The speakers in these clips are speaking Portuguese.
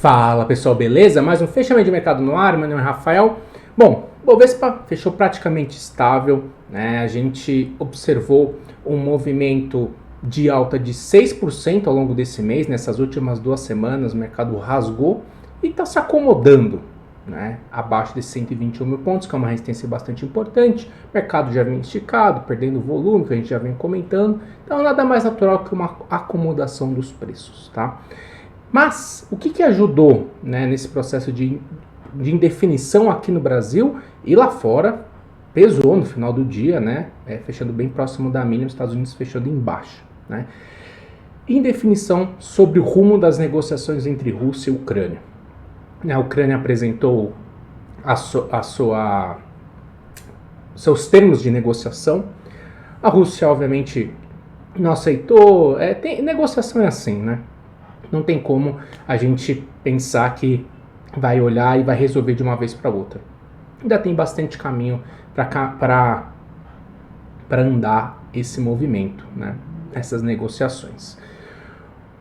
Fala pessoal, beleza? Mais um fechamento de mercado no ar, meu nome é Rafael. Bom, o Bovespa fechou praticamente estável, né? A gente observou um movimento de alta de 6% ao longo desse mês. Nessas últimas 2 semanas o mercado rasgou e está se acomodando, né? Abaixo de 121 mil pontos, que é uma resistência bastante importante. O mercado já vem esticado, perdendo volume, que a gente já vem comentando. Então nada mais natural que uma acomodação dos preços, tá? Mas o que ajudou, né, nesse processo de indefinição aqui no Brasil e lá fora? Pesou no final do dia, né, fechando bem próximo da mínima, os Estados Unidos fechando embaixo, né? Indefinição sobre o rumo das negociações entre Rússia e Ucrânia. A Ucrânia apresentou seus termos de negociação. A Rússia, obviamente, não aceitou. Negociação é assim, né? Não tem como a gente pensar que vai olhar e vai resolver de uma vez para outra. Ainda tem bastante caminho para andar esse movimento, né? Essas negociações.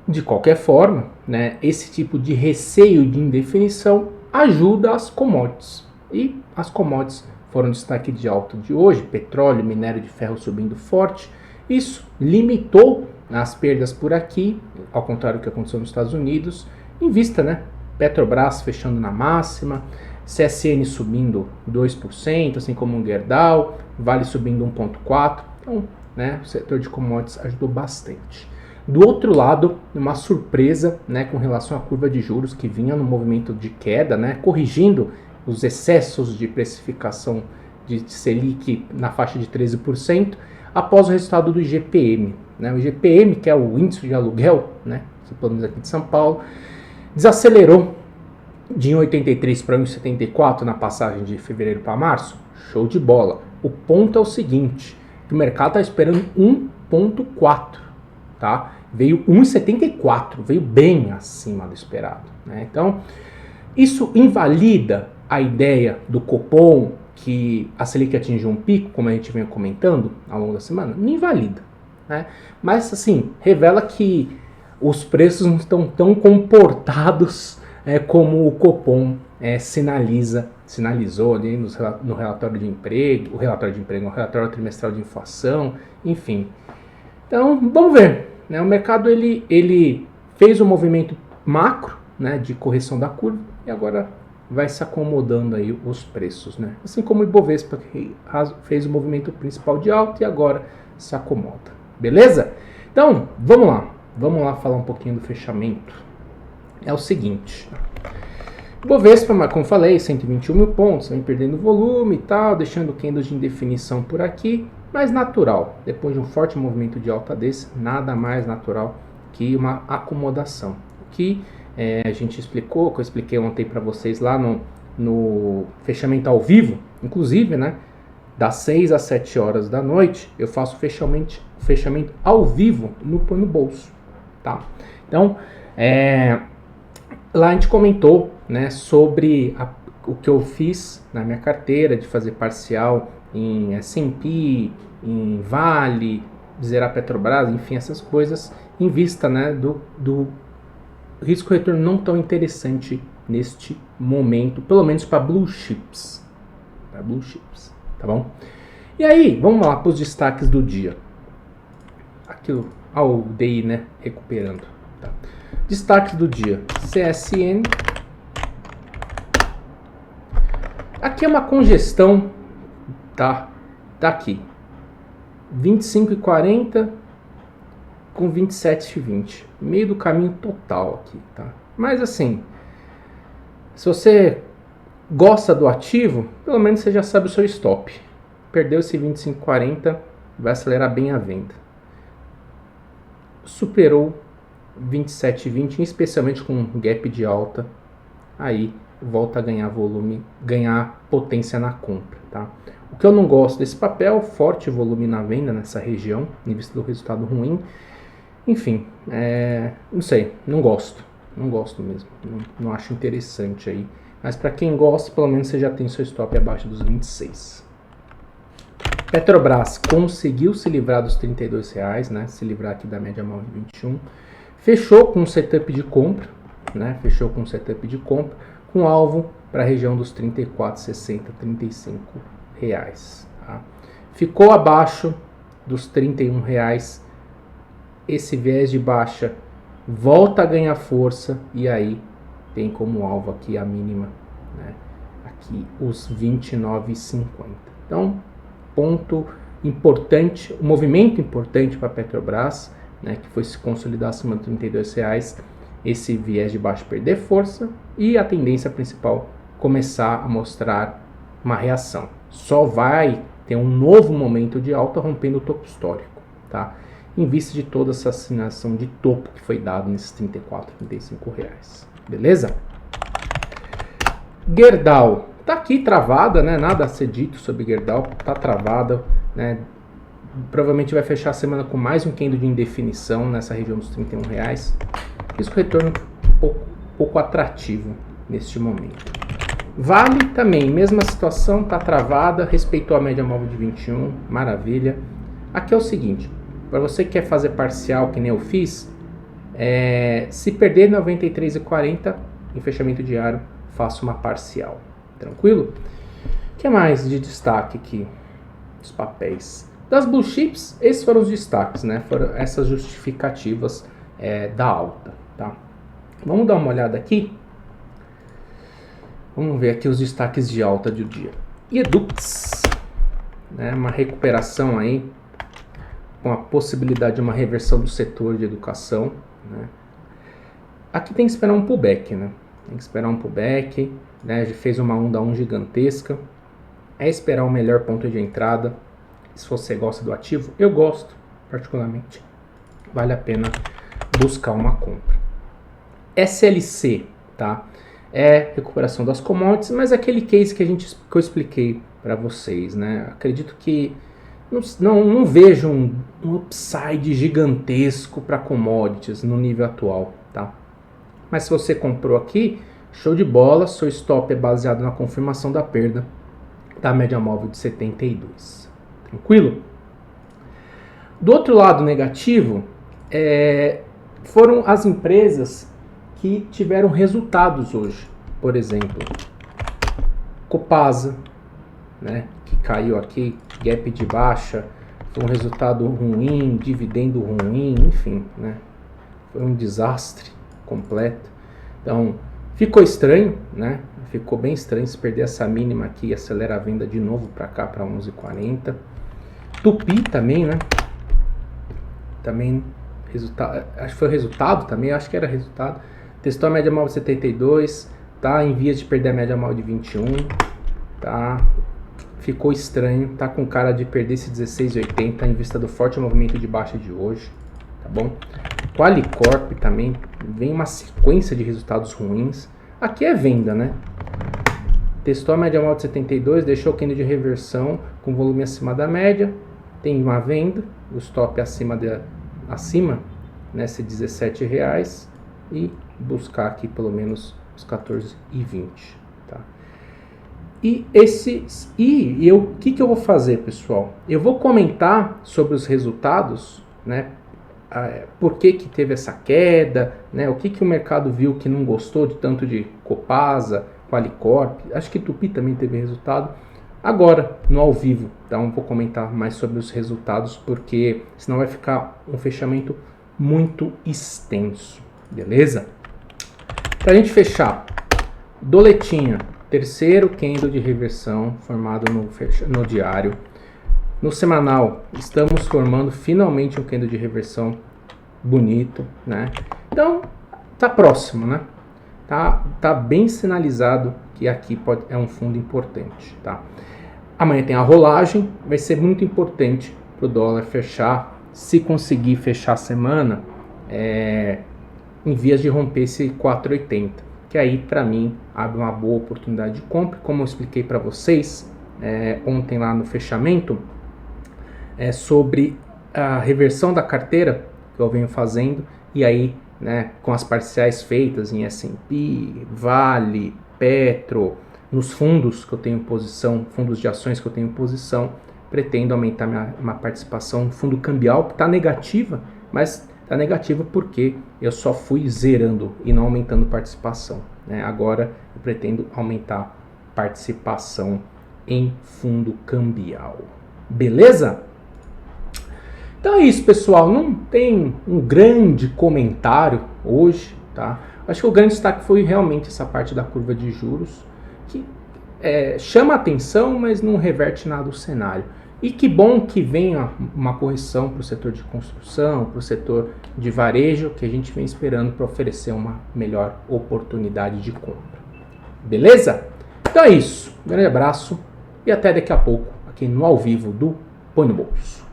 De qualquer forma, né, esse tipo de receio de indefinição ajuda as commodities. E as commodities foram destaque de alta de hoje. Petróleo, minério de ferro subindo forte. Isso limitou as perdas por aqui, ao contrário do que aconteceu nos Estados Unidos, em vista, né? Petrobras fechando na máxima, CSN subindo 2%, assim como o Gerdau, Vale subindo 1,4%. Então, né, o setor de commodities ajudou bastante. Do outro lado, uma surpresa, né, com relação à curva de juros que vinha no movimento de queda, né, corrigindo os excessos de precificação de Selic na faixa de 13%, após o resultado do IGPM. Né? O IGPM, que é o índice de aluguel, né, pelo menos aqui de São Paulo, desacelerou de 1,83 para 1,74 na passagem de fevereiro para março. Show de bola. O ponto é o seguinte, que o mercado está esperando 1,4, tá? Veio 1,74, veio bem acima do esperado, né? Então, isso invalida a ideia do Copom, que a Selic atingiu um pico, como a gente vem comentando ao longo da semana? Não invalida, né? Mas, assim, revela que os preços não estão tão comportados como o Copom sinalizou ali no relatório de emprego, o relatório trimestral de inflação, enfim. Então, vamos ver, né? O mercado ele fez um movimento macro, né, de correção da curva e agora vai se acomodando aí os preços, né? Assim como o Ibovespa, que fez o movimento principal de alta e agora se acomoda. Beleza? Então, vamos lá falar um pouquinho do fechamento. É o seguinte, Ibovespa, como falei, 121 mil pontos, vem perdendo volume e tal, deixando candles de indefinição por aqui, mas natural. Depois de um forte movimento de alta desse, nada mais natural que uma acomodação. Que a gente explicou, que eu expliquei ontem para vocês lá no fechamento ao vivo, inclusive, né, das 6 às 7 horas da noite, eu faço fechamento ao vivo no Põe no Bolso, tá? Então, lá a gente comentou, né, sobre o que eu fiz na minha carteira de fazer parcial em S&P, em Vale, zerar Petrobras, enfim, essas coisas, em vista, né, do risco-retorno não tão interessante neste momento, pelo menos para blue chips. Tá bom? E aí, vamos lá para os destaques do dia. Aqui o DI, né, recuperando. Tá? Destaques do dia. CSN. Aqui é uma congestão, tá? Tá aqui. 25,40 com 27,20. Meio do caminho total aqui, tá? Mas assim, se você gosta do ativo, pelo menos você já sabe o seu stop. Perdeu esse 25,40, vai acelerar bem a venda. Superou 27,20, especialmente com um gap de alta, aí volta a ganhar volume, ganhar potência na compra, tá? O que eu não gosto desse papel, forte volume na venda nessa região, em vista do resultado ruim. Enfim, não sei, não gosto mesmo, não acho interessante aí. Mas para quem gosta, pelo menos você já tem seu stop abaixo dos 26. Petrobras conseguiu se livrar dos R$32, né? Se livrar aqui da média móvel de 21. Fechou com um setup de compra, né? Fechou com setup de compra, com alvo para a região dos 34,60, 35 reais. Tá? Ficou abaixo dos 31 reais, esse viés de baixa volta a ganhar força e aí tem como alvo aqui a mínima, né? Aqui os 29,50. Então, ponto importante, um movimento importante para a Petrobras, né, que foi se consolidar acima de 32 reais, esse viés de baixo perder força e a tendência principal começar a mostrar uma reação. Só vai ter um novo momento de alta rompendo o topo histórico, tá? Em vista de toda essa assinação de topo que foi dado nesses 34, 35 reais. Beleza? Gerdau. Tá aqui travada, né? Nada a ser dito sobre Gerdau. Tá travada, né? Provavelmente vai fechar a semana com mais um candle de indefinição nessa região dos 31 reais. Isso retorno um pouco atrativo neste momento. Vale também, mesma situação, tá travada, respeitou a média móvel de 21, maravilha. Aqui é o seguinte, para você que quer fazer parcial, que nem eu fiz, se perder 93,40 em fechamento diário, faça uma parcial. Tranquilo? O que mais de destaque aqui? Os papéis. Das blue chips, esses foram os destaques, né? Foram essas justificativas da alta, tá? Vamos dar uma olhada aqui. Vamos ver aqui os destaques de alta do dia. Edux, né? Uma recuperação aí, com a possibilidade de uma reversão do setor de educação, né? Aqui tem que esperar um pullback, né? Tem que esperar um pullback, né? Já fez uma onda 1 gigantesca. É esperar o melhor ponto de entrada. Se você gosta do ativo, eu gosto particularmente. Vale a pena buscar uma compra. SLC, tá? É recuperação das commodities, mas aquele case que eu expliquei para vocês, né? Acredito que não vejo um upside gigantesco para commodities no nível atual, tá? Mas se você comprou aqui, show de bola, seu stop é baseado na confirmação da perda da média móvel de 72. Tranquilo? Do outro lado negativo, foram as empresas que tiveram resultados hoje. Por exemplo, Copasa, né, que caiu aqui, gap de baixa, foi um resultado ruim, dividendo ruim, enfim, né, foi um desastre completo. Então, ficou estranho, né, ficou bem estranho se perder essa mínima aqui e acelerar a venda de novo para cá, para 11,40. Tupi também, né, também, resultado, acho que foi resultado também, acho que era resultado. Testou a média móvel de 72, tá em vias de perder a média móvel de 21, tá? Ficou estranho, tá com cara de perder esse 16,80 em vista do forte movimento de baixa de hoje, tá bom? Qualicorp também vem uma sequência de resultados ruins. Aqui é venda, né? Testou a média móvel de 72, deixou o candle de reversão com volume acima da média, tem uma venda, o stop acima, nesse 17 reais e buscar aqui pelo menos os 14,20, tá? E o que eu vou fazer, pessoal? Eu vou comentar sobre os resultados, né? Por que teve essa queda, né? O que o mercado viu que não gostou de tanto de Copasa, Qualicorp, acho que Tupi também teve resultado. Agora, no ao vivo, então vou comentar mais sobre os resultados, porque senão vai ficar um fechamento muito extenso, beleza? Para a gente fechar, doletinha, terceiro candle de reversão formado no diário. No semanal, estamos formando finalmente um candle de reversão bonito, né? Então, tá próximo, né? Tá bem sinalizado que aqui é um fundo importante, tá? Amanhã tem a rolagem, vai ser muito importante para o dólar fechar, se conseguir fechar a semana, em vias de romper esse 4,80, que aí para mim abre uma boa oportunidade de compra, como eu expliquei para vocês ontem lá no fechamento, sobre a reversão da carteira que eu venho fazendo, e aí, né, com as parciais feitas em S&P, Vale, Petro, nos fundos que eu tenho posição, fundos de ações que eu tenho posição, pretendo aumentar minha participação no fundo cambial, que está negativa, mas Está negativo porque eu só fui zerando e não aumentando participação, né? Agora eu pretendo aumentar participação em fundo cambial. Beleza? Então é isso, pessoal. Não tem um grande comentário hoje, tá? Acho que o grande destaque foi realmente essa parte da curva de juros, que chama atenção, mas não reverte nada o cenário. E que bom que venha uma correção para o setor de construção, para o setor de varejo, que a gente vem esperando para oferecer uma melhor oportunidade de compra. Beleza? Então é isso. Um grande abraço e até daqui a pouco aqui no Ao Vivo do Põe no Bolso.